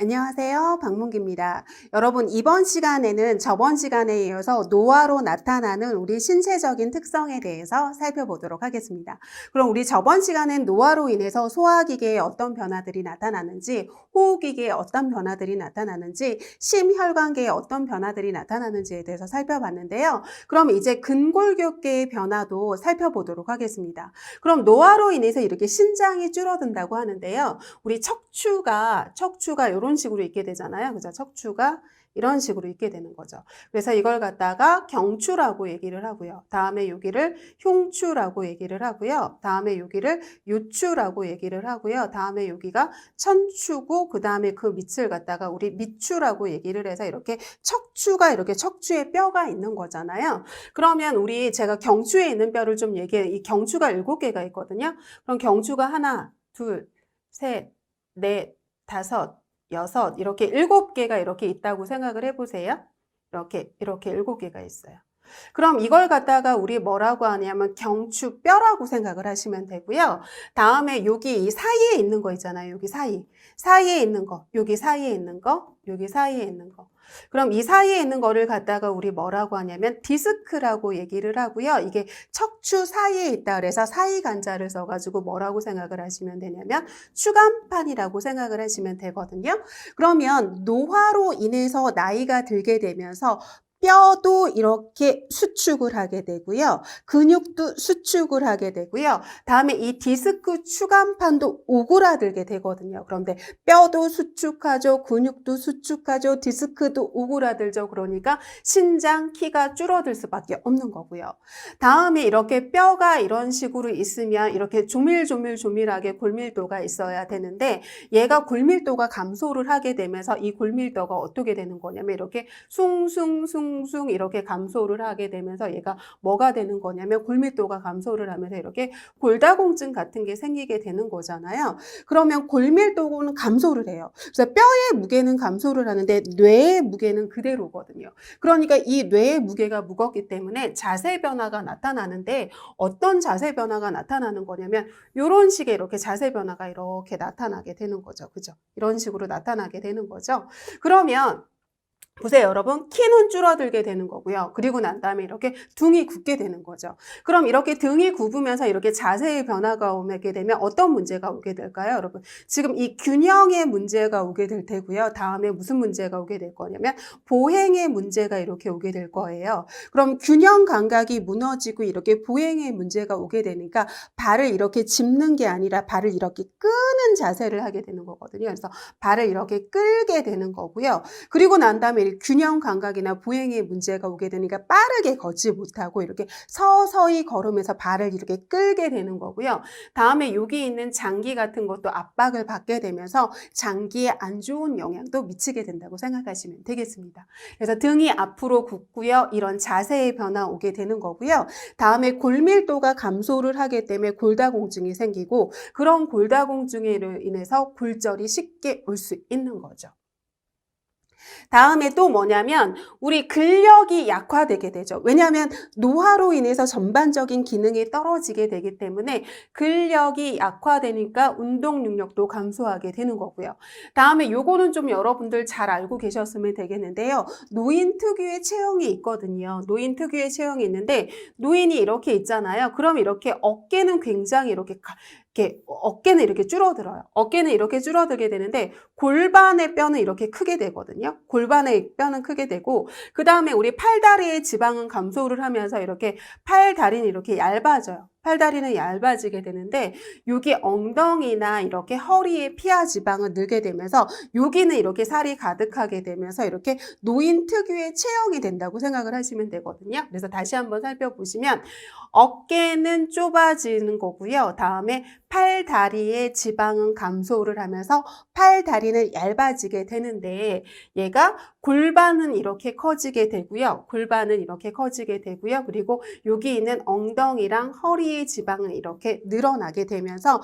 안녕하세요. 박문기입니다. 여러분, 이번 시간에는 저번 시간에 이어서 노화로 나타나는 우리 신체적인 특성에 대해서 살펴보도록 하겠습니다. 그럼 우리 저번 시간엔 노화로 인해서 소화기계에 어떤 변화들이 나타나는지, 호흡기계에 어떤 변화들이 나타나는지, 심혈관계에 어떤 변화들이 나타나는지에 대해서 살펴봤는데요. 그럼 이제 근골격계의 변화도 살펴보도록 하겠습니다. 그럼 노화로 인해서 이렇게 신장이 줄어든다고 하는데요. 우리 척추가 이런 식으로 있게 되잖아요. 그죠? 척추가 이런 식으로 있게 되는 거죠. 그래서 이걸 갖다가 경추라고 얘기를 하고요. 다음에 여기를 흉추라고 얘기를 하고요. 다음에 여기를 요추라고 얘기를 하고요. 다음에 여기가 천추고 그 다음에 그 밑을 갖다가 우리 밑추라고 얘기를 해서 이렇게 척추가 이렇게 척추에 뼈가 있는 거잖아요. 그러면 제가 경추에 있는 뼈를 좀 이 경추가 7개가 있거든요. 그럼 경추가 하나, 둘, 셋, 넷, 다섯, 여섯, 이렇게 7개가 이렇게 있다고 생각을 해보세요. 이렇게 7개가 있어요. 그럼 이걸 갖다가 우리 뭐라고 하냐면 경추뼈라고 생각을 하시면 되고요. 다음에 여기 이 사이에 있는 거 있잖아요. 여기 사이에 있는 거, 여기 사이에 있는 거, 여기 사이에 있는 거. 그럼 이 사이에 있는 거를 갖다가 우리 뭐라고 하냐면 디스크라고 얘기를 하고요. 이게 척추 사이에 있다 그래서 사이간자를 써가지고 뭐라고 생각을 하시면 되냐면 추간판이라고 생각을 하시면 되거든요. 그러면 노화로 인해서 나이가 들게 되면서 뼈도 이렇게 수축을 하게 되고요. 근육도 수축을 하게 되고요. 다음에 이 디스크 추간판도 오그라들게 되거든요. 그런데 뼈도 수축하죠. 근육도 수축하죠. 디스크도 오그라들죠. 그러니까 신장 키가 줄어들 수밖에 없는 거고요. 다음에 이렇게 뼈가 이런 식으로 있으면 이렇게 조밀조밀하게 골밀도가 있어야 되는데 얘가 골밀도가 감소를 하게 되면서 이 골밀도가 어떻게 되는 거냐면 이렇게 숭숭 이렇게 감소를 하게 되면서 얘가 뭐가 되는 거냐면 골밀도가 감소를 하면서 이렇게 골다공증 같은 게 생기게 되는 거잖아요. 그러면 골밀도는 감소를 해요. 그래서 뼈의 무게는 감소를 하는데 뇌의 무게는 그대로거든요. 그러니까 이 뇌의 무게가 무겁기 때문에 자세 변화가 나타나는데 어떤 자세 변화가 나타나는 거냐면 이런 식의 이렇게 자세 변화가 이렇게 나타나게 되는 거죠. 그죠? 이런 식으로 나타나게 되는 거죠. 그러면 보세요, 여러분. 키는 줄어들게 되는 거고요. 그리고 난 다음에 이렇게 등이 굽게 되는 거죠. 그럼 이렇게 등이 굽으면서 이렇게 자세의 변화가 오게 되면 어떤 문제가 오게 될까요, 여러분? 지금 이 균형의 문제가 오게 될 테고요. 다음에 무슨 문제가 오게 될 거냐면 보행의 문제가 이렇게 오게 될 거예요. 그럼 균형 감각이 무너지고 이렇게 보행의 문제가 오게 되니까 발을 이렇게 짚는 게 아니라 발을 이렇게 끄는 자세를 하게 되는 거거든요. 그래서 발을 이렇게 끌게 되는 거고요. 그리고 난 다음에 균형 감각이나 보행의 문제가 오게 되니까 빠르게 걷지 못하고 이렇게 서서히 걸으면서 발을 이렇게 끌게 되는 거고요. 다음에 여기 있는 장기 같은 것도 압박을 받게 되면서 장기에 안 좋은 영향도 미치게 된다고 생각하시면 되겠습니다. 그래서 등이 앞으로 굽고요. 이런 자세의 변화 오게 되는 거고요. 다음에 골밀도가 감소를 하게 되면 골다공증이 생기고 그런 골다공증으로 인해서 골절이 쉽게 올 수 있는 거죠. 다음에 또 뭐냐면 우리 근력이 약화되게 되죠. 왜냐하면 노화로 인해서 전반적인 기능이 떨어지게 되기 때문에 근력이 약화되니까 운동 능력도 감소하게 되는 거고요. 다음에 요거는 좀 여러분들 잘 알고 계셨으면 되겠는데요. 노인 특유의 체형이 있거든요. 노인 특유의 체형이 있는데 노인이 이렇게 있잖아요. 그럼 이렇게 어깨는 굉장히 이렇게 어깨는 이렇게 줄어들어요. 어깨는 이렇게 줄어들게 되는데 골반의 뼈는 이렇게 크게 되거든요. 골반의 뼈는 크게 되고 그 다음에 우리 팔다리의 지방은 감소를 하면서 이렇게 팔다리는 이렇게 얇아져요. 팔다리는 얇아지게 되는데 여기 엉덩이나 이렇게 허리에 피하 지방은 늘게 되면서 여기는 이렇게 살이 가득하게 되면서 이렇게 노인 특유의 체형이 된다고 생각을 하시면 되거든요. 그래서 다시 한번 살펴보시면 어깨는 좁아지는 거고요. 다음에 팔다리의 지방은 감소를 하면서 팔다리는 얇아지게 되는데 얘가 골반은 이렇게 커지게 되고요. 골반은 이렇게 커지게 되고요. 그리고 여기 있는 엉덩이랑 허리의 지방은 이렇게 늘어나게 되면서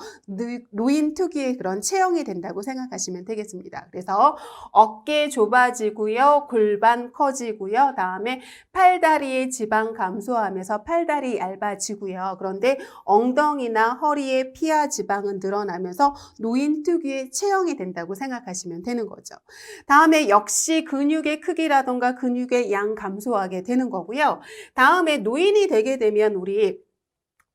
노인 특유의 그런 체형이 된다고 생각하시면 되겠습니다. 그래서 어깨 좁아지고요. 골반 커지고요. 다음에 팔다리의 지방 감소하면서 팔다리 얇아지고요. 그런데 엉덩이나 허리의 피하 지방은 늘어나면서 노인 특유의 체형이 된다고 생각하시면 되는 거죠. 다음에 역시 근육의 크기라던가 근육의 양 감소하게 되는 거고요. 다음에 노인이 되게 되면 우리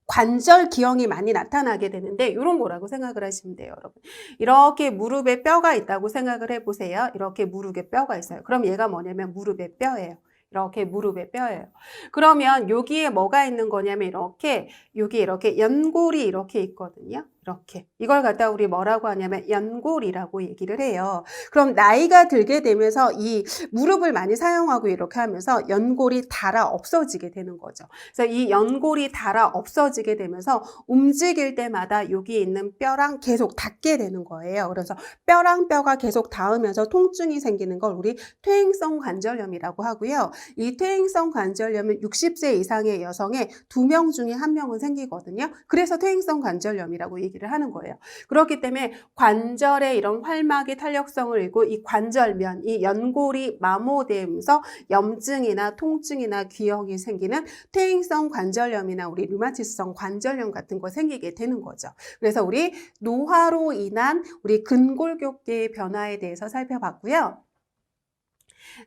관절 기형이 많이 나타나게 되는데 이런 거라고 생각을 하시면 돼요, 여러분. 이렇게 무릎에 뼈가 있다고 생각을 해보세요. 이렇게 무릎에 뼈가 있어요. 그럼 얘가 뭐냐면 무릎의 뼈예요. 이렇게 무릎의 뼈예요. 그러면 여기에 뭐가 있는 거냐면 여기 이렇게 연골이 이렇게 있거든요. 이렇게. 이걸 갖다 우리 뭐라고 하냐면 연골이라고 얘기를 해요. 그럼 나이가 들게 되면서 이 무릎을 많이 사용하고 이렇게 하면서 연골이 닳아 없어지게 되는 거죠. 그래서 이 연골이 닳아 없어지게 되면서 움직일 때마다 여기 있는 뼈랑 계속 닿게 되는 거예요. 그래서 뼈랑 뼈가 계속 닿으면서 통증이 생기는 걸 우리 퇴행성 관절염이라고 하고요. 이 퇴행성 관절염은 60세 이상의 여성의 2명 중에 1명은 생기거든요. 그래서 퇴행성 관절염이라고 얘기를 하는 거예요. 그렇기 때문에 관절의 이런 활막이 탄력성을 잃고 이 관절면, 이 연골이 마모되면서 염증이나 통증이나 기형이 생기는 퇴행성 관절염이나 우리 류마티스성 관절염 같은 거 생기게 되는 거죠. 그래서 우리 노화로 인한 우리 근골격계의 변화에 대해서 살펴봤고요.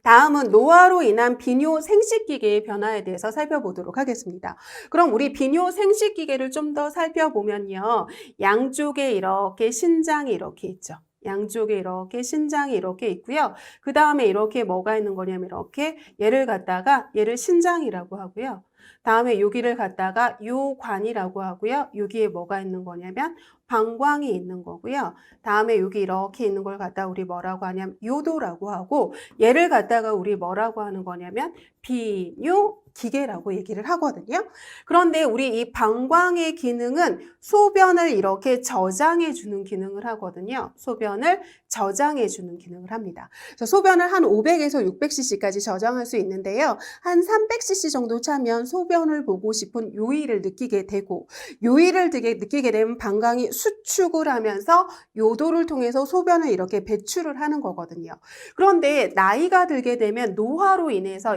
다음은 노화로 인한 비뇨 생식기계의 변화에 대해서 살펴보도록 하겠습니다. 그럼 우리 비뇨 생식기계를 좀 더 살펴보면요. 양쪽에 이렇게 신장이 이렇게 있죠. 양쪽에 이렇게 신장이 이렇게 있고요. 그 다음에 이렇게 뭐가 있는 거냐면 이렇게 얘를 신장이라고 하고요. 다음에 여기를 갖다가 요관이라고 하고요. 여기에 뭐가 있는 거냐면 방광이 있는 거고요. 다음에 여기 이렇게 있는 걸 갖다 우리 뭐라고 하냐면 요도라고 하고 얘를 갖다가 우리 뭐라고 하는 거냐면 비뇨 기계라고 얘기를 하거든요. 그런데 우리 이 방광의 기능은 소변을 이렇게 저장해 주는 기능을 하거든요. 소변을 저장해 주는 기능을 합니다. 그래서 소변을 한 500에서 600cc까지 저장할 수 있는데요. 한 300cc 정도 차면 소변을 보고 싶은 요의를 느끼게 되고 요의를 느끼게 되면 방광이 수축을 하면서 요도를 통해서 소변을 이렇게 배출을 하는 거거든요. 그런데 나이가 들게 되면 노화로 인해서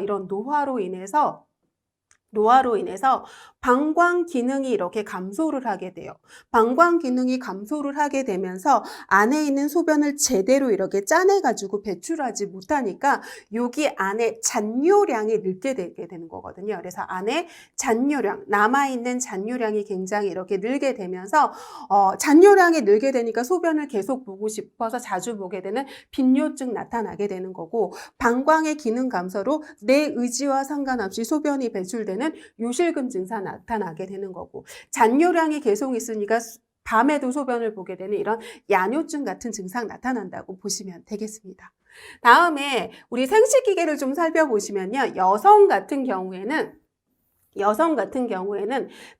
방광 기능이 이렇게 감소를 하게 돼요. 방광 기능이 감소를 하게 되면서 안에 있는 소변을 제대로 이렇게 짜내가지고 배출하지 못하니까 여기 안에 잔뇨량이 늘게 되게 되는 거거든요. 그래서 안에 잔뇨량, 남아있는 잔뇨량이 굉장히 이렇게 늘게 되면서 잔뇨량이 늘게 되니까 소변을 계속 보고 싶어서 자주 보게 되는 빈뇨증 나타나게 되는 거고 방광의 기능 감소로 내 의지와 상관없이 소변이 배출되는 요실금 증상 나타나게 되는 거고 잔뇨량이 계속 있으니까 밤에도 소변을 보게 되는 이런 야뇨증 같은 증상 나타난다고 보시면 되겠습니다. 다음에 우리 생식기계를 좀 살펴보시면요. 여성 같은 경우에는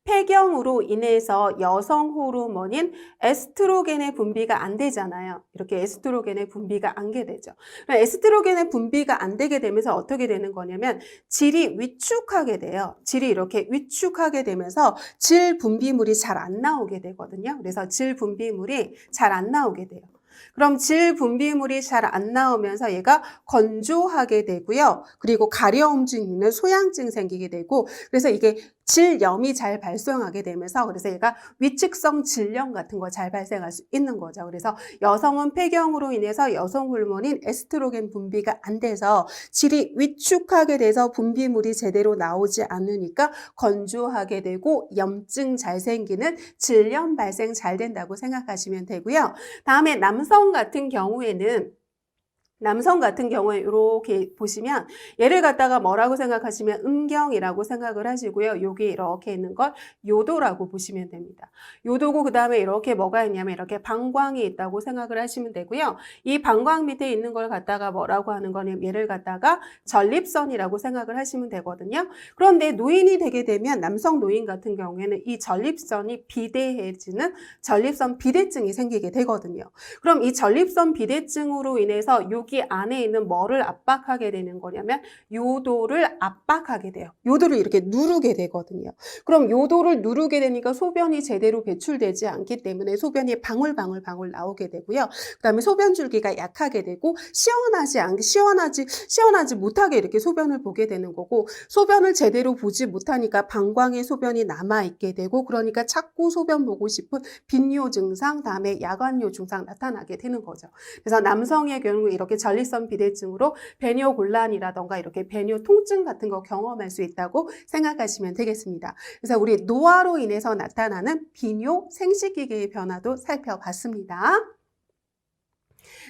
폐경으로 인해서 여성 호르몬인 에스트로겐의 분비가 안 되잖아요. 이렇게 에스트로겐의 분비가 안 되죠. 에스트로겐의 분비가 안 되게 되면서 어떻게 되는 거냐면 질이 위축하게 돼요. 질이 이렇게 위축하게 되면서 질 분비물이 잘 안 나오게 되거든요. 그래서 질 분비물이 잘 안 나오게 돼요. 그럼 질 분비물이 잘 안 나오면서 얘가 건조하게 되고요. 그리고 가려움증 있는 소양증 생기게 되고 그래서 이게 질염이 잘 발생하게 되면서 그래서 얘가 위축성 질염 같은 거 잘 발생할 수 있는 거죠. 그래서 여성은 폐경으로 인해서 여성 호르몬인 에스트로겐 분비가 안 돼서 질이 위축하게 돼서 분비물이 제대로 나오지 않으니까 건조하게 되고 염증 잘 생기는 질염 발생 잘 된다고 생각하시면 되고요. 다음에 남성 같은 경우에는 이렇게 보시면 얘를 갖다가 뭐라고 생각하시면 음경이라고 생각을 하시고요. 여기 이렇게 있는 걸 요도라고 보시면 됩니다. 요도고 그 다음에 이렇게 뭐가 있냐면 이렇게 방광이 있다고 생각을 하시면 되고요. 이 방광 밑에 있는 걸 갖다가 뭐라고 하는 거냐면 얘를 갖다가 전립선이라고 생각을 하시면 되거든요. 그런데 노인이 되게 되면 남성 노인 같은 경우에는 이 전립선이 비대해지는 전립선 비대증이 생기게 되거든요. 그럼 이 전립선 비대증으로 인해서 여기 여기 안에 있는 뭐를 압박하게 되는 거냐면 요도를 압박하게 돼요. 요도를 이렇게 누르게 되거든요. 그럼 요도를 누르게 되니까 소변이 제대로 배출되지 않기 때문에 소변이 방울방울 나오게 되고요. 그다음에 소변 줄기가 약하게 되고 시원하지 못하게 이렇게 소변을 보게 되는 거고, 소변을 제대로 보지 못하니까 방광에 소변이 남아 있게 되고, 그러니까 자꾸 소변 보고 싶은 빈뇨 증상, 다음에 야관뇨 증상 나타나게 되는 거죠. 그래서 남성의 경우 이렇게 전립선 비대증으로 배뇨 곤란이라던가 이렇게 배뇨 통증 같은 거 경험할 수 있다고 생각하시면 되겠습니다. 그래서 우리 노화로 인해서 나타나는 비뇨 생식기계의 변화도 살펴봤습니다.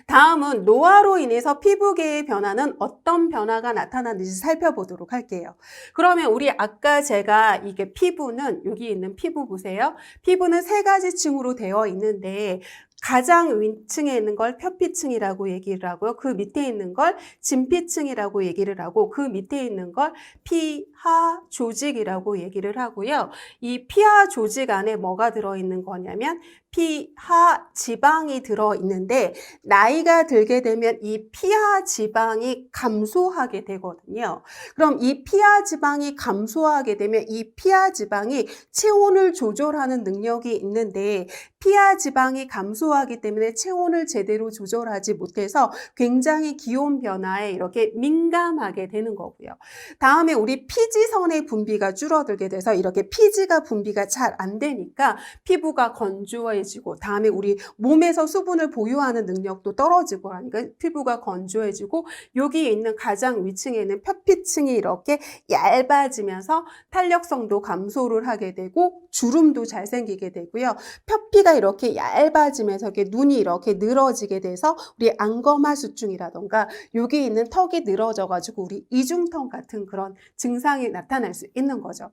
다음은 노화로 인해서 피부계의 변화는 어떤 변화가 나타나는지 살펴보도록 할게요. 그러면 우리 아까 제가 이게 피부는 여기 있는 피부 보세요. 피부는 세 가지 층으로 되어 있는데 가장 윗층에 있는 걸 표피층이라고 얘기를 하고요. 그 밑에 있는 걸 진피층이라고 얘기를 하고, 그 밑에 있는 걸 피하 조직이라고 얘기를 하고요. 이 피하 조직 안에 뭐가 들어있는 거냐면 피하 지방이 들어있는데, 나이가 들게 되면 이 피하 지방이 감소하게 되거든요. 그럼 이 피하 지방이 감소하게 되면 이 피하 지방이 체온을 조절하는 능력이 있는데, 피하 지방이 감소하기 때문에 체온을 제대로 조절하지 못해서 굉장히 기온 변화에 이렇게 민감하게 되는 거고요. 다음에 우리 피지선의 분비가 줄어들게 돼서 이렇게 피지가 분비가 잘 안 되니까 피부가 건조해지고, 다음에 우리 몸에서 수분을 보유하는 능력도 떨어지고 하니까 피부가 건조해지고, 여기 있는 가장 위층에 있는 표피층이 이렇게 얇아지면서 탄력성도 감소를 하게 되고 주름도 잘 생기게 되고요. 표피가 이렇게 얇아지면서 이렇게 눈이 이렇게 늘어지게 돼서 우리 안검하수증이라던가 여기 있는 턱이 늘어져 가지고 우리 이중턱 같은 그런 증상이 나타날 수 있는 거죠.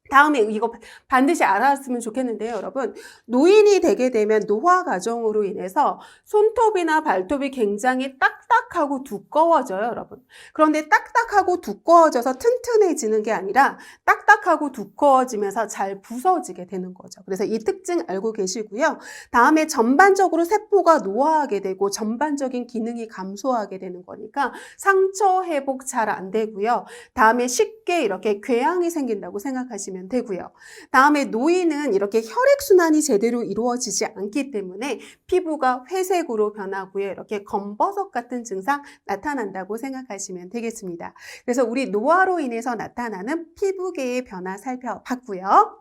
다음에 이거 반드시 알았으면 좋겠는데요, 여러분. 노인이 되게 되면 노화 과정으로 인해서 손톱이나 발톱이 굉장히 딱딱하고 두꺼워져요, 여러분. 그런데 딱딱하고 두꺼워져서 튼튼해지는 게 아니라 딱딱하고 두꺼워지면서 잘 부서지게 되는 거죠. 그래서 이 특징 알고 계시고요. 다음에 전반적으로 세포가 노화하게 되고 전반적인 기능이 감소하게 되는 거니까 상처 회복 잘 안 되고요. 다음에 쉽게 이렇게 궤양이 생긴다고 생각하시면 되고요. 다음에 노인은 이렇게 혈액순환이 제대로 이루어지지 않기 때문에 피부가 회색으로 변하고요. 이렇게 검버섯 같은 증상 나타난다고 생각하시면 되겠습니다. 그래서 우리 노화로 인해서 나타나는 피부계의 변화 살펴봤고요.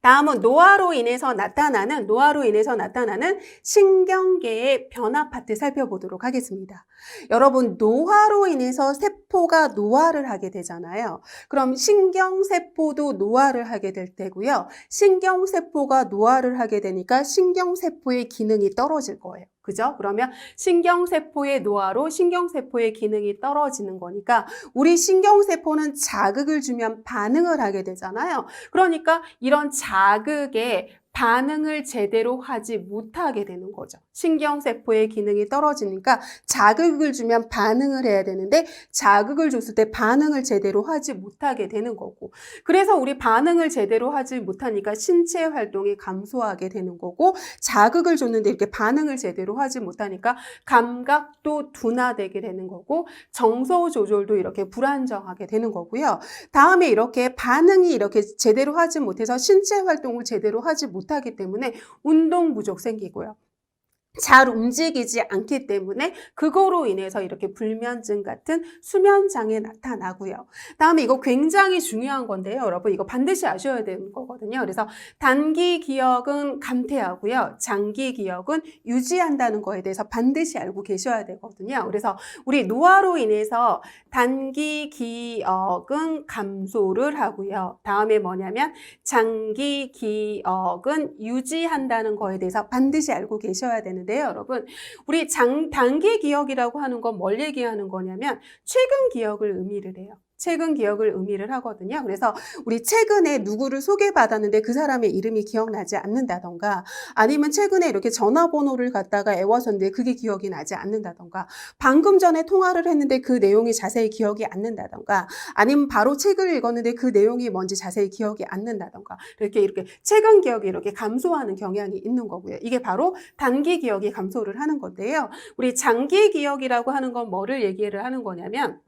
다음은 노화로 인해서 나타나는 신경계의 변화 파트 살펴보도록 하겠습니다. 여러분, 노화로 인해서 세포가 노화를 하게 되잖아요. 그럼 신경세포도 노화를 하게 될 테고요. 신경세포가 노화를 하게 되니까 신경세포의 기능이 떨어질 거예요. 그죠? 그러면 신경세포의 노화로 신경세포의 기능이 떨어지는 거니까 우리 신경세포는 자극을 주면 반응을 하게 되잖아요. 그러니까 이런 자극에 반응을 제대로 하지 못하게 되는 거죠. 신경세포의 기능이 떨어지니까 자극을 주면 반응을 해야 되는데 자극을 줬을 때 반응을 제대로 하지 못하게 되는 거고, 그래서 우리 반응을 제대로 하지 못하니까 신체 활동이 감소하게 되는 거고, 자극을 줬는데 이렇게 반응을 제대로 하지 못하니까 감각도 둔화되게 되는 거고, 정서 조절도 이렇게 불안정하게 되는 거고요. 다음에 이렇게 반응이 이렇게 제대로 하지 못해서 신체 활동을 제대로 하지 못하기 때문에 운동 부족 생기고요. 잘 움직이지 않기 때문에 그거로 인해서 이렇게 불면증 같은 수면 장애 나타나고요. 다음에 이거 굉장히 중요한 건데요, 여러분. 이거 반드시 아셔야 되는 거거든요. 그래서 단기 기억은 감퇴하고요. 장기 기억은 유지한다는 거에 대해서 반드시 알고 계셔야 되거든요. 그래서 우리 노화로 인해서 단기 기억은 감소를 하고요. 다음에 뭐냐면 장기 기억은 유지한다는 거에 대해서 반드시 알고 계셔야 되는데요, 여러분. 우리 단기 기억이라고 하는 건 뭘 얘기하는 거냐면 최근 기억을 의미를 해요. 최근 기억을 의미를 하거든요. 그래서 우리 최근에 누구를 소개받았는데 그 사람의 이름이 기억나지 않는다던가, 아니면 최근에 이렇게 전화번호를 갖다가 애워섰는데 그게 기억이 나지 않는다던가, 방금 전에 통화를 했는데 그 내용이 자세히 기억이 안 난다던가, 아니면 바로 책을 읽었는데 그 내용이 뭔지 자세히 기억이 안 난다던가, 이렇게 최근 기억이 이렇게 감소하는 경향이 있는 거고요. 이게 바로 단기 기억이 감소를 하는 건데요. 우리 장기 기억이라고 하는 건 뭐를 얘기를 하는 거냐면,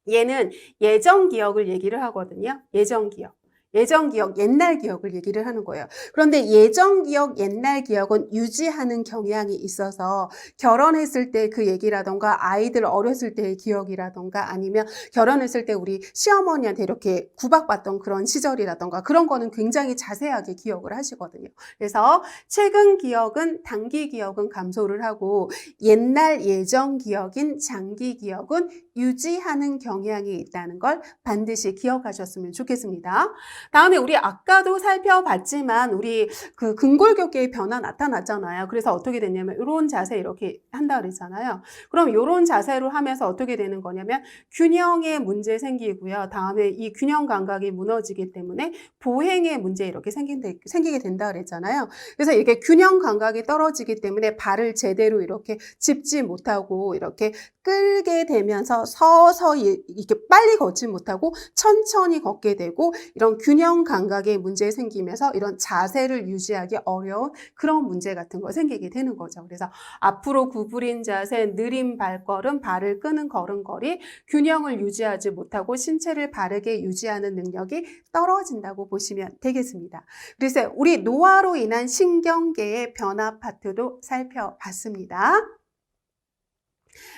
얘는 예전 기억을 얘기를 하거든요. 예전 기억. 예전 기억, 옛날 기억을 얘기를 하는 거예요. 그런데 예전 기억, 옛날 기억은 유지하는 경향이 있어서 결혼했을 때 그 얘기라던가, 아이들 어렸을 때의 기억이라던가, 아니면 결혼했을 때 우리 시어머니한테 이렇게 구박받던 그런 시절이라던가, 그런 거는 굉장히 자세하게 기억을 하시거든요. 그래서 최근 기억은, 단기 기억은 감소를 하고, 옛날 예전 기억인 장기 기억은 유지하는 경향이 있다는 걸 반드시 기억하셨으면 좋겠습니다. 다음에 우리 아까도 살펴봤지만 우리 그 근골격계의 변화 나타났잖아요. 그래서 어떻게 됐냐면 이런 자세 이렇게 한다 그랬잖아요. 그럼 이런 자세로 하면서 어떻게 되는 거냐면 균형에 문제 생기고요. 다음에 이 균형 감각이 무너지기 때문에 보행에 문제 이렇게 생기게 된다 그랬잖아요. 그래서 이렇게 균형 감각이 떨어지기 때문에 발을 제대로 이렇게 짚지 못하고 이렇게 끌게 되면서 서서히 이렇게 빨리 걷지 못하고 천천히 걷게 되고, 이런 균형 감각에 문제 생기면서 이런 자세를 유지하기 어려운 그런 문제 같은 거 생기게 되는 거죠. 그래서 앞으로 구부린 자세, 느린 발걸음, 발을 끄는 걸음걸이, 균형을 유지하지 못하고 신체를 바르게 유지하는 능력이 떨어진다고 보시면 되겠습니다. 그래서 우리 노화로 인한 신경계의 변화 파트도 살펴봤습니다.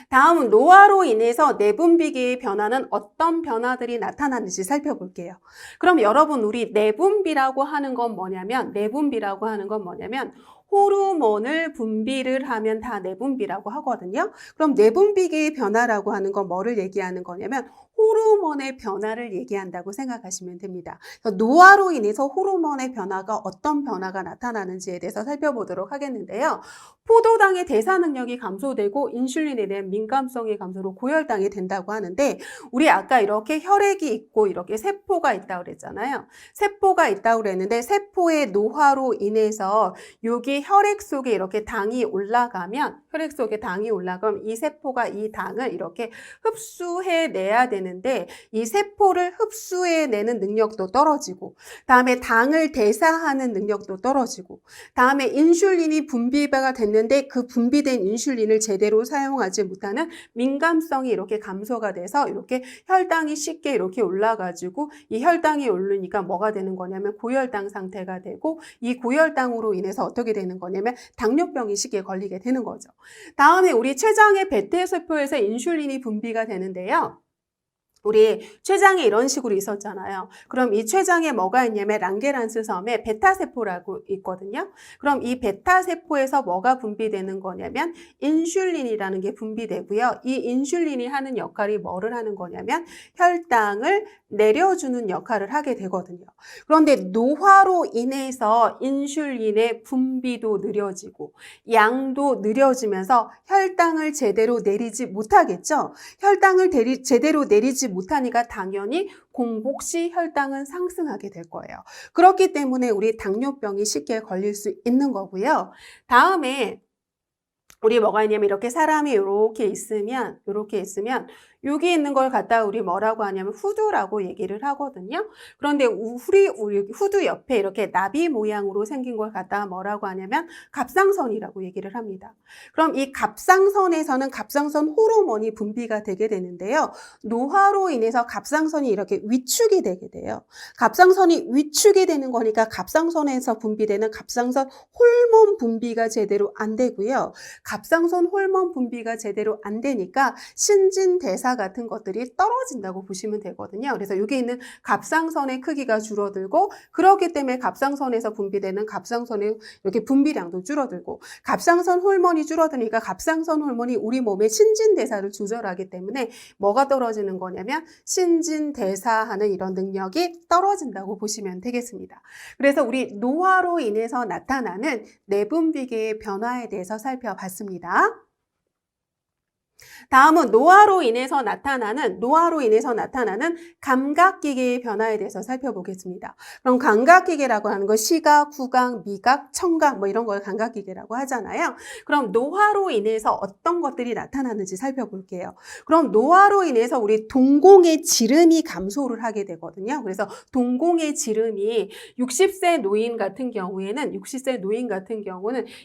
다음은 노화로 인해서 내분비계의 변화는 어떤 변화들이 나타나는지 살펴볼게요. 그럼 여러분, 우리 내분비라고 하는 건 뭐냐면, 호르몬을 분비를 하면 다 내분비라고 하거든요. 그럼 내분비계의 변화라고 하는 건 뭐를 얘기하는 거냐면 호르몬의 변화를 얘기한다고 생각하시면 됩니다. 노화로 인해서 호르몬의 변화가, 어떤 변화가 나타나는지에 대해서 살펴보도록 하겠는데요. 포도당의 대사 능력이 감소되고 인슐린에 대한 민감성이 감소로 고혈당이 된다고 하는데, 우리 아까 이렇게 혈액이 있고 이렇게 세포가 있다고 그랬잖아요. 세포가 있다고 그랬는데, 세포의 노화로 인해서 여기 혈액 속에 이렇게 당이 올라가면, 이 세포가 이 당을 이렇게 흡수해내야 되는데, 이 세포를 흡수해내는 능력도 떨어지고, 다음에 당을 대사하는 능력도 떨어지고, 다음에 인슐린이 분비가 됐는데 그 분비된 인슐린을 제대로 사용하지 못하는 민감성이 이렇게 감소가 돼서 이렇게 혈당이 쉽게 이렇게 올라가지고, 이 혈당이 오르니까 뭐가 되는 거냐면 고혈당 상태가 되고, 이 고혈당으로 인해서 어떻게 되는 거냐면 당뇨병이 쉽게 걸리게 되는 거죠. 다음에 우리 췌장의 베타세포에서 인슐린이 분비가 되는데요. 우리 췌장에 이런 식으로 있었잖아요. 그럼 이 췌장에 뭐가 있냐면 랑게란스 섬에 베타세포라고 있거든요. 그럼 이 베타세포에서 뭐가 분비되는 거냐면 인슐린이라는 게 분비되고요. 이 인슐린이 하는 역할이 뭐를 하는 거냐면 혈당을 내려주는 역할을 하게 되거든요. 그런데 노화로 인해서 인슐린의 분비도 느려지고 양도 느려지면서 혈당을 제대로 내리지 못하겠죠. 혈당을 제대로 내리지 못하니까 당연히 공복 시 혈당은 상승하게 될 거예요. 그렇기 때문에 우리 당뇨병이 쉽게 걸릴 수 있는 거고요. 다음에 우리 뭐가 있냐면 이렇게 사람이 이렇게 있으면 여기 있는 걸 갖다가 우리 뭐라고 하냐면 후두라고 얘기를 하거든요. 그런데 우리 후두 옆에 이렇게 나비 모양으로 생긴 걸 갖다가 뭐라고 하냐면 갑상선이라고 얘기를 합니다. 그럼 이 갑상선에서는 갑상선 호르몬이 분비가 되게 되는데요. 노화로 인해서 갑상선이 이렇게 위축이 되게 돼요. 갑상선이 위축이 되는 거니까 갑상선에서 분비되는 갑상선 호르몬 분비가 제대로 안 되고요. 갑상선 호르몬 분비가 제대로 안 되니까 신진대사 같은 것들이 떨어진다고 보시면 되거든요. 그래서 여기 있는 갑상선의 크기가 줄어들고, 그렇기 때문에 갑상선에서 분비되는 갑상선의 이렇게 분비량도 줄어들고, 갑상선 호르몬이 줄어드니까 갑상선 호르몬이 우리 몸의 신진대사를 조절하기 때문에 뭐가 떨어지는 거냐면 신진대사하는 이런 능력이 떨어진다고 보시면 되겠습니다. 그래서 우리 노화로 인해서 나타나는 내분비계의 변화에 대해서 살펴봤습니다. 다음은 노화로 인해서 나타나는 감각기계의 변화에 대해서 살펴보겠습니다. 그럼 감각기계라고 하는 건 시각, 후각, 미각, 청각 뭐 이런 걸 감각기계라고 하잖아요. 그럼 노화로 인해서 어떤 것들이 나타나는지 살펴볼게요. 그럼 노화로 인해서 우리 동공의 지름이 감소를 하게 되거든요. 그래서 동공의 지름이 60세 노인 같은 경우는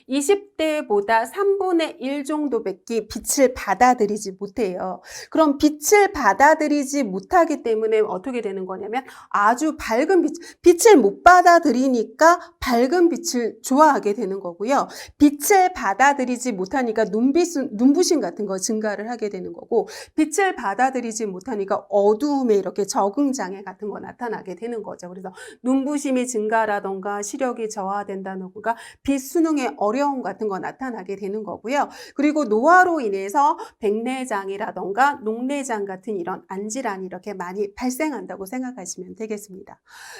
20대보다 3분의 1 정도밖에 빛을 받아들이지 못해요. 그럼 빛을 받아들이지 못하기 때문에 어떻게 되는 거냐면 아주 밝은 빛을 못 받아들이니까 밝은 빛을 좋아하게 되는 거고요. 빛을 받아들이지 못하니까 눈부심 같은 거 증가를 하게 되는 거고, 빛을 받아들이지 못하니까 어두움에 이렇게 적응장애 같은 거 나타나게 되는 거죠. 그래서 눈부심이 증가라던가 시력이 저하된다던가 빛 수능의 어려움 같은 거 나타나게 되는 거고요. 그리고 노화로 인해서 백내장이라던가 녹내장 같은 이런 안질환이 이렇게 많이 발생한다고 생각하시면 되겠습니다.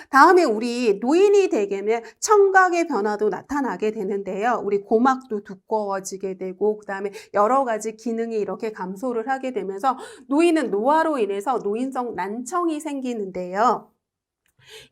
다음에 우리 노인이 되면 청각의 변화도 나타나게 되는데요. 우리 고막도 두꺼워지게 되고, 그 다음에 여러 가지 기능이 이렇게 감소를 하게 되면서 노인은 노화로 인해서 노인성 난청이 생기는데요.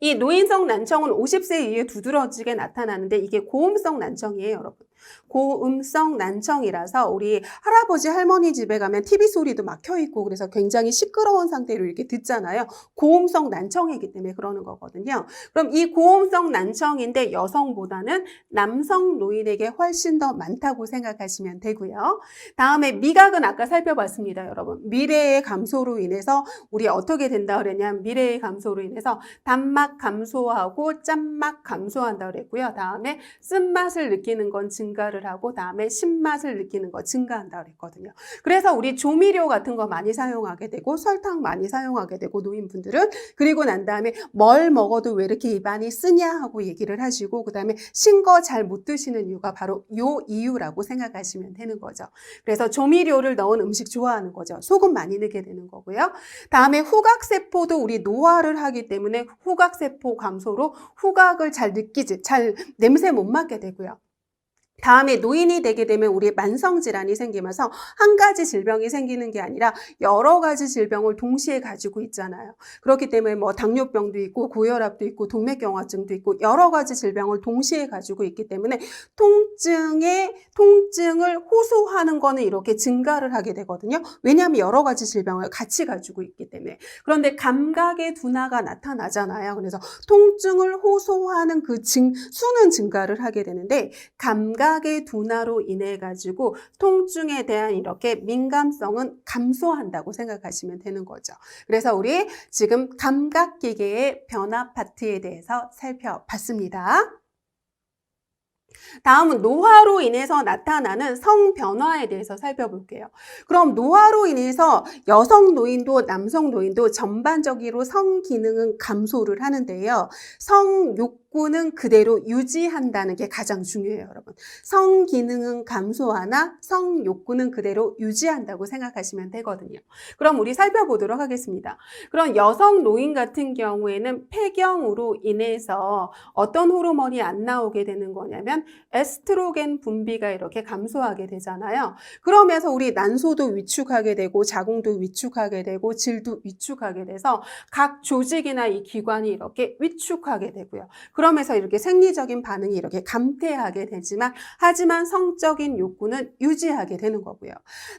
이 노인성 난청은 50세 이후에 두드러지게 나타나는데 이게 고음성 난청이에요, 여러분. 고음성 난청이라서 우리 할아버지 할머니 집에 가면 TV 소리도 막혀 있고 그래서 굉장히 시끄러운 상태로 이렇게 듣잖아요. 고음성 난청이기 때문에 그러는 거거든요. 그럼 이 고음성 난청인데 여성보다는 남성 노인에게 훨씬 더 많다고 생각하시면 되고요. 다음에 미각은 아까 살펴봤습니다, 여러분. 미래의 감소로 인해서 우리 어떻게 된다 그랬냐면 미래의 감소로 인해서 단막 감소하고 짠맛 감소한다 그랬고요. 다음에 쓴맛을 느끼는 건 증가를 하고 다음에 신맛을 느끼는 거 증가한다 그랬거든요. 그래서 우리 조미료 같은 거 많이 사용하게 되고 설탕 많이 사용하게 되고 노인분들은, 그리고 난 다음에 뭘 먹어도 왜 이렇게 입안이 쓰냐 하고 얘기를 하시고, 그 다음에 신 거 잘 못 드시는 이유가 바로 요 이유라고 생각하시면 되는 거죠. 그래서 조미료를 넣은 음식 좋아하는 거죠. 소금 많이 넣게 되는 거고요. 다음에 후각세포도 우리 노화를 하기 때문에 후각세포 감소로 후각을 잘 냄새 못 맡게 되고요. 다음에 노인이 되게 되면 우리 만성질환이 생기면서 한 가지 질병이 생기는 게 아니라 여러 가지 질병을 동시에 가지고 있잖아요. 그렇기 때문에 뭐 당뇨병도 있고 고혈압도 있고 동맥경화증도 있고 여러 가지 질병을 동시에 가지고 있기 때문에 통증을 호소하는 거는 이렇게 증가를 하게 되거든요. 왜냐하면 여러 가지 질병을 같이 가지고 있기 때문에. 그런데 감각의 둔화가 나타나잖아요. 그래서 통증을 호소하는 그 수는 증가를 하게 되는데 감각의 둔화로 인해 가지고 통증에 대한 이렇게 민감성은 감소한다고 생각하시면 되는 거죠. 그래서 우리 지금 감각기계의 변화 파트에 대해서 살펴봤습니다. 다음은 노화로 인해서 나타나는 성 변화에 대해서 살펴볼게요. 그럼 노화로 인해서 여성 노인도 남성 노인도 전반적으로 성 기능은 감소를 하는데요. 성 욕구는 그대로 유지한다는 게 가장 중요해요, 여러분. 성 기능은 감소하나 성 욕구는 그대로 유지한다고 생각하시면 되거든요. 그럼 우리 살펴보도록 하겠습니다. 그럼 여성 노인 같은 경우에는 폐경으로 인해서 어떤 호르몬이 안 나오게 되는 거냐면 에스트로겐 분비가 이렇게 감소하게 되잖아요. 그러면서 우리 난소도 위축하게 되고 자궁도 위축하게 되고 질도 위축하게 돼서 각 조직이나 이 기관이 이렇게 위축하게 되고요. 그러면서 이렇게 생리적인 반응이 이렇게 감퇴하게 되지만 하지만 성적인 욕구는 유지하게 되는 거고요.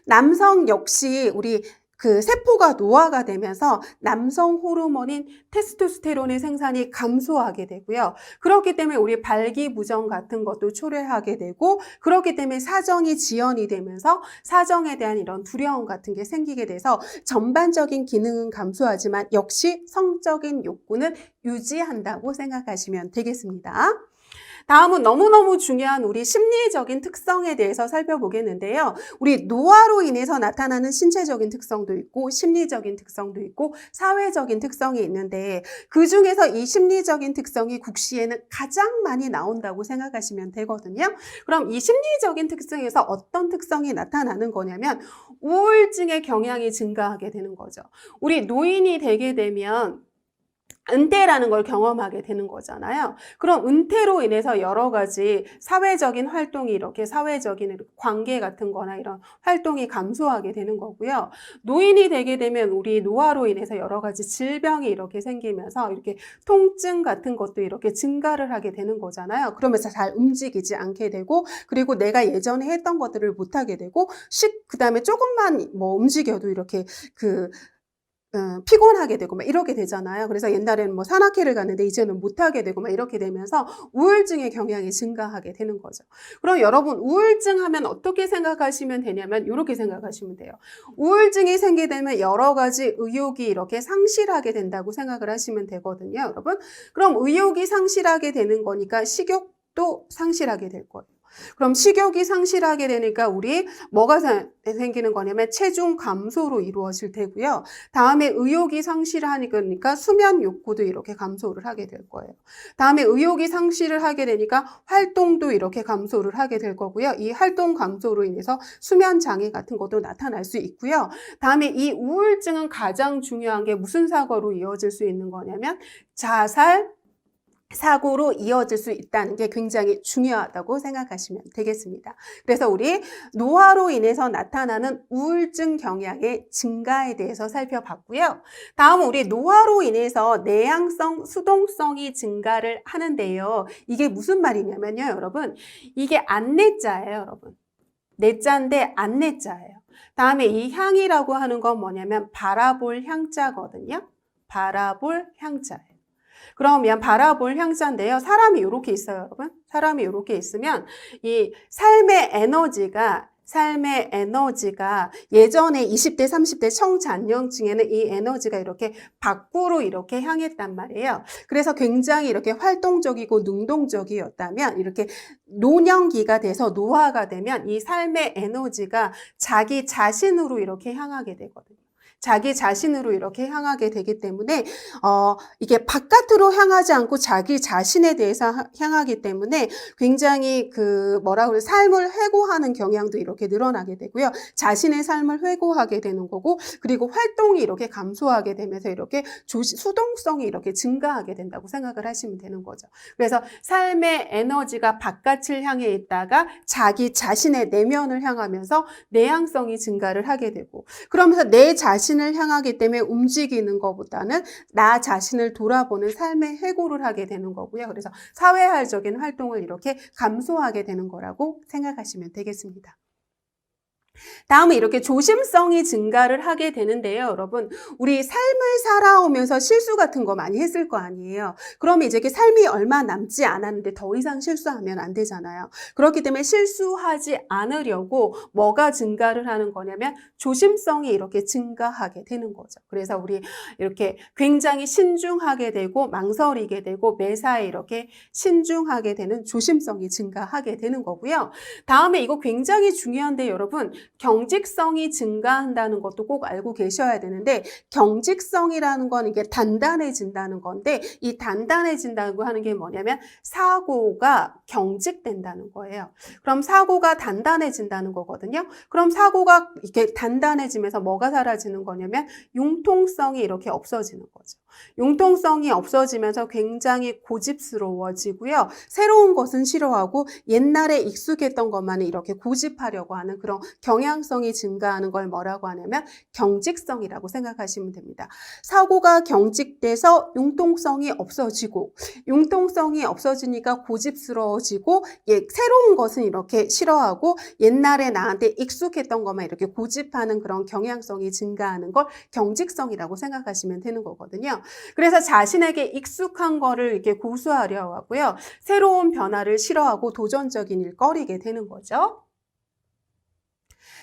남성 역시 우리 그 세포가 노화가 되면서 남성 호르몬인 테스토스테론의 생산이 감소하게 되고요. 그렇기 때문에 우리 발기부전 같은 것도 초래하게 되고, 그렇기 때문에 사정이 지연이 되면서 사정에 대한 이런 두려움 같은 게 생기게 돼서 전반적인 기능은 감소하지만 역시 성적인 욕구는 유지한다고 생각하시면 되겠습니다. 다음은 너무너무 중요한 우리 심리적인 특성에 대해서 살펴보겠는데요. 우리 노화로 인해서 나타나는 신체적인 특성도 있고 심리적인 특성도 있고 사회적인 특성이 있는데 그중에서 이 심리적인 특성이 국시에는 가장 많이 나온다고 생각하시면 되거든요. 그럼 이 심리적인 특성에서 어떤 특성이 나타나는 거냐면 우울증의 경향이 증가하게 되는 거죠. 우리 노인이 되게 되면 은퇴라는 걸 경험하게 되는 거잖아요. 그럼 은퇴로 인해서 여러 가지 사회적인 활동이 이렇게 사회적인 관계 같은 거나 이런 활동이 감소하게 되는 거고요. 노인이 되게 되면 우리 노화로 인해서 여러 가지 질병이 이렇게 생기면서 이렇게 통증 같은 것도 이렇게 증가를 하게 되는 거잖아요. 그러면서 잘 움직이지 않게 되고, 그리고 내가 예전에 했던 것들을 못 하게 되고, 그다음에 조금만 뭐 움직여도 이렇게 피곤하게 되고 막 이렇게 되잖아요. 그래서 옛날에는 뭐 산악회를 갔는데 이제는 못하게 되고 막 이렇게 되면서 우울증의 경향이 증가하게 되는 거죠. 그럼 여러분 우울증 하면 어떻게 생각하시면 되냐면 이렇게 생각하시면 돼요. 우울증이 생기게 되면 여러 가지 의욕이 이렇게 상실하게 된다고 생각을 하시면 되거든요, 여러분. 그럼 의욕이 상실하게 되는 거니까 식욕도 상실하게 될 거예요. 그럼 식욕이 상실하게 되니까 우리 뭐가 생기는 거냐면 체중 감소로 이루어질 테고요. 다음에 의욕이 상실하니까 수면 욕구도 이렇게 감소를 하게 될 거예요. 다음에 의욕이 상실을 하게 되니까 활동도 이렇게 감소를 하게 될 거고요. 이 활동 감소로 인해서 수면 장애 같은 것도 나타날 수 있고요. 다음에 이 우울증은 가장 중요한 게 무슨 사고로 이어질 수 있는 거냐면 자살, 사고로 이어질 수 있다는 게 굉장히 중요하다고 생각하시면 되겠습니다. 그래서 우리 노화로 인해서 나타나는 우울증 경향의 증가에 대해서 살펴봤고요. 다음 우리 노화로 인해서 내향성, 수동성이 증가를 하는데요. 이게 무슨 말이냐면요, 여러분. 이게 안내자예요, 여러분. 내자인데 안내자예요. 다음에 이 향이라고 하는 건 뭐냐면 바라볼 향자거든요. 바라볼 향자예요. 그러면 바라볼 향자인데요. 사람이 이렇게 있어요, 여러분. 사람이 이렇게 있으면 이 삶의 에너지가 예전에 20대, 30대 청장년층에는 이 에너지가 이렇게 밖으로 이렇게 향했단 말이에요. 그래서 굉장히 이렇게 활동적이고 능동적이었다면 이렇게 노년기가 돼서 노화가 되면 이 삶의 에너지가 자기 자신으로 이렇게 향하게 되거든요. 자기 자신으로 이렇게 향하게 되기 때문에 이게 바깥으로 향하지 않고 자기 자신에 대해서 향하기 때문에 굉장히 삶을 회고하는 경향도 이렇게 늘어나게 되고요. 자신의 삶을 회고하게 되는 거고, 그리고 활동이 이렇게 감소하게 되면서 이렇게 수동성이 이렇게 증가하게 된다고 생각을 하시면 되는 거죠. 그래서 삶의 에너지가 바깥을 향해 있다가 자기 자신의 내면을 향하면서 내향성이 증가를 하게 되고, 그러면서 내 자신을 향하기 때문에 움직이는 것보다는 나 자신을 돌아보는 삶의 회고를 하게 되는 거고요. 그래서 사회활적인 활동을 이렇게 감소하게 되는 거라고 생각하시면 되겠습니다. 다음은 이렇게 조심성이 증가를 하게 되는데요, 여러분. 우리 삶을 살아오면서 실수 같은 거 많이 했을 거 아니에요. 그러면 이제 삶이 얼마 남지 않았는데 더 이상 실수하면 안 되잖아요. 그렇기 때문에 실수하지 않으려고 뭐가 증가를 하는 거냐면 조심성이 이렇게 증가하게 되는 거죠. 그래서 우리 이렇게 굉장히 신중하게 되고 망설이게 되고 매사에 이렇게 신중하게 되는 조심성이 증가하게 되는 거고요. 다음에 이거 굉장히 중요한데 여러분, 경직성이 증가한다는 것도 꼭 알고 계셔야 되는데, 경직성이라는 건 이게 단단해진다는 건데, 이 단단해진다고 하는 게 뭐냐면 사고가 경직된다는 거예요. 그럼 사고가 단단해진다는 거거든요. 그럼 사고가 이렇게 단단해지면서 뭐가 사라지는 거냐면 융통성이 이렇게 없어지는 거죠. 융통성이 없어지면서 굉장히 고집스러워지고요. 새로운 것은 싫어하고 옛날에 익숙했던 것만 이렇게 고집하려고 하는 그런 경향성이 증가하는 걸 뭐라고 하냐면 경직성이라고 생각하시면 됩니다. 사고가 경직돼서 융통성이 없어지고, 융통성이 없어지니까 고집스러워지고, 새로운 것은 이렇게 싫어하고 옛날에 나한테 익숙했던 것만 이렇게 고집하는 그런 경향성이 증가하는 걸 경직성이라고 생각하시면 되는 거거든요. 그래서 자신에게 익숙한 거를 이렇게 고수하려 하고요. 새로운 변화를 싫어하고 도전적인 일 꺼리게 되는 거죠.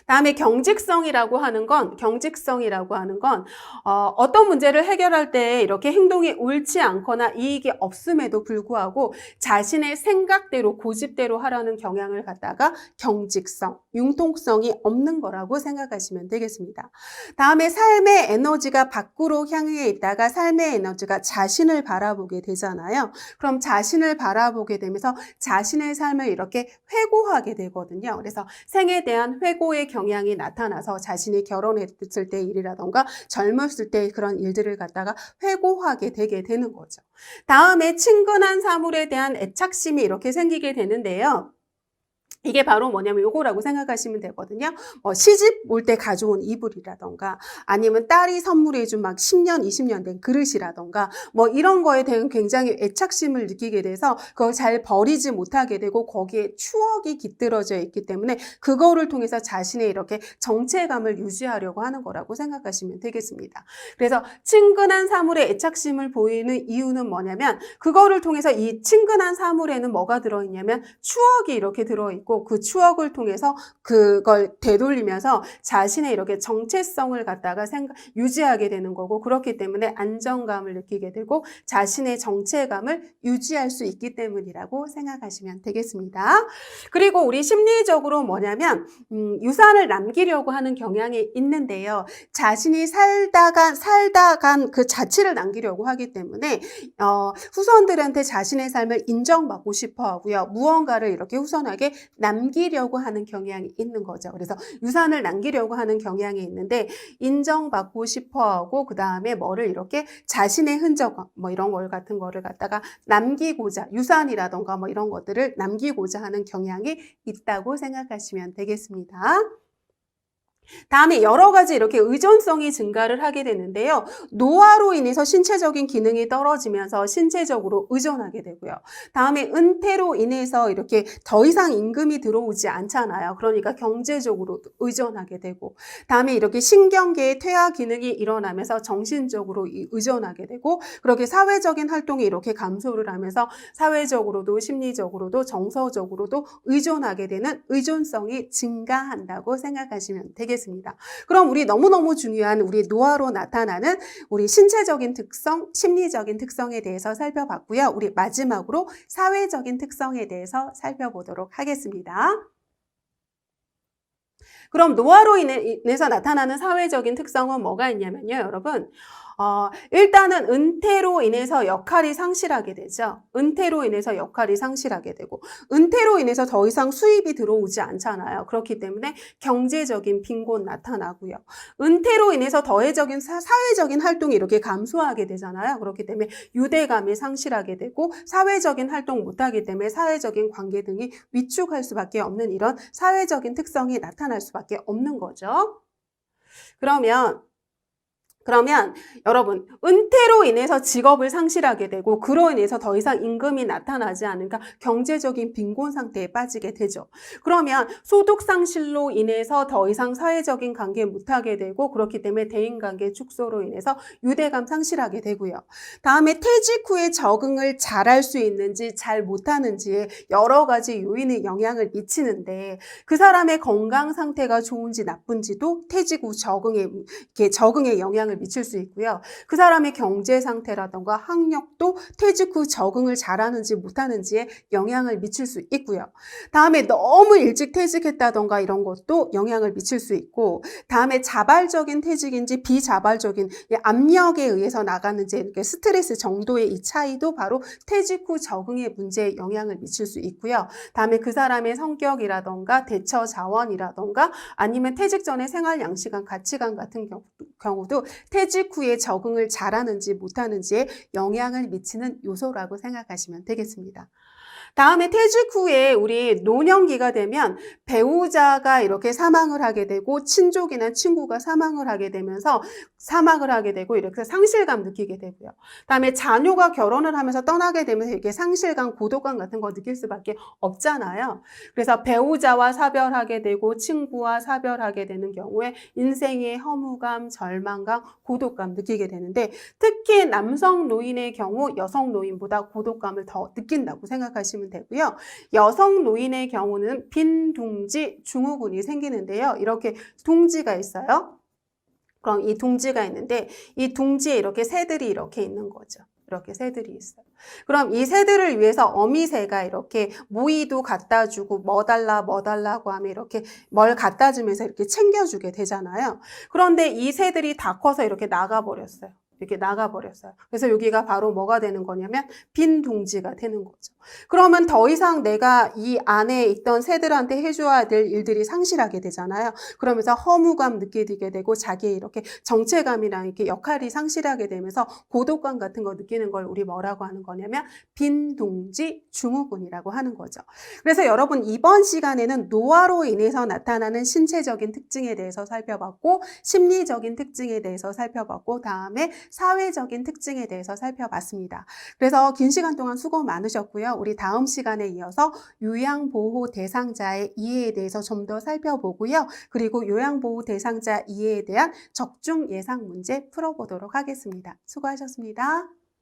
다음에 경직성이라고 하는 건 어떤 문제를 해결할 때 이렇게 행동이 옳지 않거나 이익이 없음에도 불구하고 자신의 생각대로 고집대로 하라는 경향을 갖다가 경직성, 융통성이 없는 거라고 생각하시면 되겠습니다. 다음에 삶의 에너지가 밖으로 향해 있다가 삶의 에너지가 자신을 바라보게 되잖아요. 그럼 자신을 바라보게 되면서 자신의 삶을 이렇게 회고하게 되거든요. 그래서 생에 대한 회고의 회고의 경향이 나타나서 자신이 결혼했을 때 일이라던가 젊었을 때 그런 일들을 갖다가 회고하게 되게 되는 거죠. 다음에 친근한 사물에 대한 애착심이 이렇게 생기게 되는데요. 이게 바로 뭐냐면 요거라고 생각하시면 되거든요. 시집 올 때 가져온 이불이라던가 아니면 딸이 선물해준 막 10년, 20년 된 그릇이라던가 뭐 이런 거에 대한 굉장히 애착심을 느끼게 돼서 그걸 잘 버리지 못하게 되고 거기에 추억이 깃들어져 있기 때문에 그거를 통해서 자신의 이렇게 정체감을 유지하려고 하는 거라고 생각하시면 되겠습니다. 그래서 친근한 사물에 애착심을 보이는 이유는 뭐냐면 그거를 통해서 이 친근한 사물에는 뭐가 들어있냐면 추억이 이렇게 들어있고 그 추억을 통해서 그걸 되돌리면서 자신의 이렇게 정체성을 갖다가 유지하게 되는 거고 그렇기 때문에 안정감을 느끼게 되고 자신의 정체감을 유지할 수 있기 때문이라고 생각하시면 되겠습니다. 그리고 우리 심리적으로 뭐냐면 유산을 남기려고 하는 경향이 있는데요. 자신이 살다간 그 자취를 남기려고 하기 때문에 후손들한테 자신의 삶을 인정받고 싶어 하고요. 무언가를 이렇게 후손에게 남기려고 하는 경향이 있는 거죠. 그래서 유산을 남기려고 하는 경향이 있는데 인정받고 싶어하고 그 다음에 뭐를 이렇게 자신의 흔적 뭐 이런 걸 같은 거를 갖다가 남기고자 유산이라던가 뭐 이런 것들을 남기고자 하는 경향이 있다고 생각하시면 되겠습니다. 다음에 여러 가지 이렇게 의존성이 증가를 하게 되는데요. 노화로 인해서 신체적인 기능이 떨어지면서 신체적으로 의존하게 되고요. 다음에 은퇴로 인해서 이렇게 더 이상 임금이 들어오지 않잖아요. 그러니까 경제적으로도 의존하게 되고 다음에 이렇게 신경계의 퇴화 기능이 일어나면서 정신적으로 의존하게 되고 그렇게 사회적인 활동이 이렇게 감소를 하면서 사회적으로도 심리적으로도 정서적으로도 의존하게 되는 의존성이 증가한다고 생각하시면 되겠습니다. 그럼 우리 너무너무 중요한 우리 노화로 나타나는 우리 신체적인 특성, 심리적인 특성에 대해서 살펴봤고요. 우리 마지막으로 사회적인 특성에 대해서 살펴보도록 하겠습니다. 그럼 노화로 인해서 나타나는 사회적인 특성은 뭐가 있냐면요, 여러분. 일단은 은퇴로 인해서 역할이 상실하게 되죠. 은퇴로 인해서 역할이 상실하게 되고 은퇴로 인해서 더 이상 수입이 들어오지 않잖아요. 그렇기 때문에 경제적인 빈곤 나타나고요. 은퇴로 인해서 더해적인 사회적인 활동이 이렇게 감소하게 되잖아요. 그렇기 때문에 유대감이 상실하게 되고 사회적인 활동 못하기 때문에 사회적인 관계 등이 위축할 수밖에 없는 이런 사회적인 특성이 나타날 수밖에 없는 거죠. 그러면 여러분 은퇴로 인해서 직업을 상실하게 되고 그로 인해서 더 이상 임금이 나타나지 않으니까 경제적인 빈곤 상태에 빠지게 되죠. 그러면 소득 상실로 인해서 더 이상 사회적인 관계 못하게 되고 그렇기 때문에 대인관계 축소로 인해서 유대감 상실하게 되고요. 다음에 퇴직 후에 적응을 잘할 수 있는지 잘 못하는지에 여러 가지 요인의 영향을 미치는데 그 사람의 건강 상태가 좋은지 나쁜지도 퇴직 후 적응에 영향을 미칠 수 있고요. 그 사람의 경제 상태라던가 학력도 퇴직 후 적응을 잘하는지 못하는지에 영향을 미칠 수 있고요. 다음에 너무 일찍 퇴직했다던가 이런 것도 영향을 미칠 수 있고 다음에 자발적인 퇴직인지 비자발적인 압력에 의해서 나가는지 이렇게 스트레스 정도의 이 차이도 바로 퇴직 후 적응의 문제에 영향을 미칠 수 있고요. 다음에 그 사람의 성격이라던가 대처 자원이라던가 아니면 퇴직 전에 생활 양식관, 가치관 같은 경우도 퇴직 후에 적응을 잘하는지 못하는지에 영향을 미치는 요소라고 생각하시면 되겠습니다. 다음에 퇴직 후에 우리 노년기가 되면 배우자가 이렇게 사망을 하게 되고 친족이나 친구가 사망을 하게 되면서 사망을 하게 되고 이렇게 상실감 느끼게 되고요. 다음에 자녀가 결혼을 하면서 떠나게 되면서 이렇게 상실감, 고독감 같은 거 느낄 수밖에 없잖아요. 그래서 배우자와 사별하게 되고 친구와 사별하게 되는 경우에 인생의 허무감, 절망감, 고독감 느끼게 되는데 특히 남성 노인의 경우 여성 노인보다 고독감을 더 느낀다고 생각하시면 되고요. 여성 노인의 경우는 빈둥지 증후군이 생기는데요. 이렇게 둥지가 있어요. 그럼 이 둥지가 있는데 이 둥지에 이렇게 새들이 이렇게 있는 거죠. 이렇게 새들이 있어요. 그럼 이 새들을 위해서 어미새가 이렇게 모이도 갖다 주고 뭐 달라고 하면 이렇게 뭘 갖다 주면서 이렇게 챙겨주게 되잖아요. 그런데 이 새들이 다 커서 이렇게 나가버렸어요. 이렇게 나가버렸어요. 그래서 여기가 바로 뭐가 되는 거냐면 빈 둥지가 되는 거죠. 그러면 더 이상 내가 이 안에 있던 새들한테 해줘야 될 일들이 상실하게 되잖아요. 그러면서 허무감 느끼게 되고 자기의 이렇게 정체감이랑 이렇게 역할이 상실하게 되면서 고독감 같은 거 느끼는 걸 우리 뭐라고 하는 거냐면 빈 둥지 증후군이라고 하는 거죠. 그래서 여러분 이번 시간에는 노화로 인해서 나타나는 신체적인 특징에 대해서 살펴봤고 심리적인 특징에 대해서 살펴봤고 다음에 사회적인 특징에 대해서 살펴봤습니다. 그래서 긴 시간 동안 수고 많으셨고요. 우리 다음 시간에 이어서 요양보호 대상자의 이해에 대해서 좀 더 살펴보고요. 그리고 요양보호 대상자 이해에 대한 적중 예상 문제 풀어보도록 하겠습니다. 수고하셨습니다.